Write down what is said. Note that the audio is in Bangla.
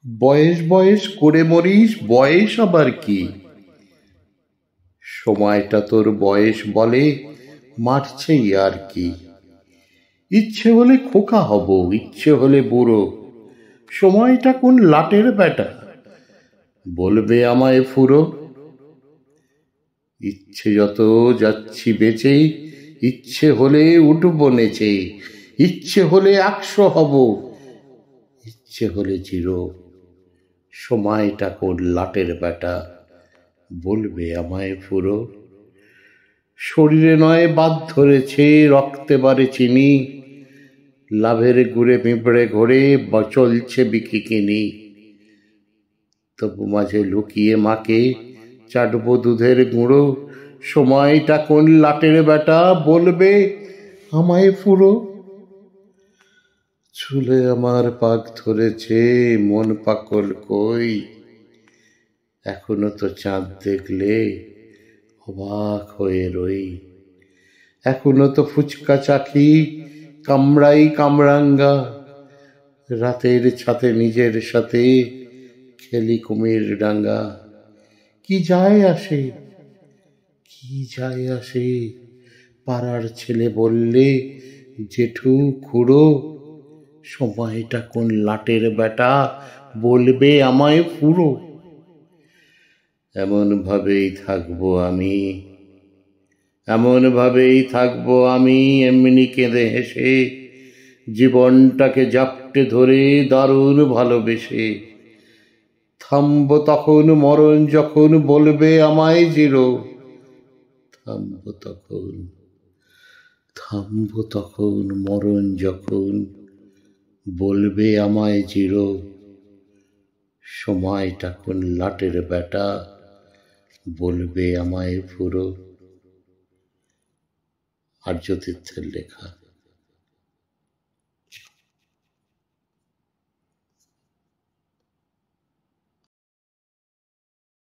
বয়েস বয়েস করে মরিস, বয়েস আবার কি? সময়টা তোর বয়েস বলে, মারছেই আর কি। ইচ্ছে হলে খোকা হব, ইচ্ছে হলে বুড়ো। সময়টা কোন লাটের ব্যাটা, বলবে আমায় ফুরো। ইচ্ছে যত যাচ্ছি বেঁচে, ইচ্ছে হলে উঠব নেচে। ইচ্ছে হলে 100 হব, ইচ্ছে হলে 0। সময়টা কোন লাটের ব্যাটা, বলবে আমায় ফুরো। শরীরে নয় বাদ ধরেছে, রক্তে বারে চিনি। লাভের গুড়ে পিঁপড়ে ঘোরে, চলছে বিকিকিনি। তবু মাঝে লুকিয়ে মাকে চাটবো দুধের গুঁড়ো। সময়টা কোন লাটের ব্যাটা, বলবে আমায় ফুরো। চুলে আমার পাক ধরেছে, মন পাকল কই। এখনো তো চাঁদ দেখলে অবাক হয়ে রই। এখনো তো ফুচকা চাখি, কামড়াই কামরাঙ্গা। রাতের ছাতে নিজের সাথে খেলি কুমির ডাঙ্গা। কি যায় আসে, কি যায় আসে, পাড়ার ছেলে বললে জেঠু খুড়ো। সময়টা কোন লাটের ব্যাটা, বলবে আমায় ফুরো। এমন ভাবেই থাকবো আমি, এমন ভাবেই থাকবো আমি, এমনি কেঁদে হেসে। জীবনটাকে জাপটে ধরে দারুণ ভালোবেসে। থামবো তখন মরণ যখন, বলবে আমায় জিরো। থামবো তখন, থামবো তখন মরণ যখন, বলবে আমায় জিরো। সময়টা কোন লাটের ব্যাটা, বলবে আমায় ফুরো। আর্য তীর্থের লেখা।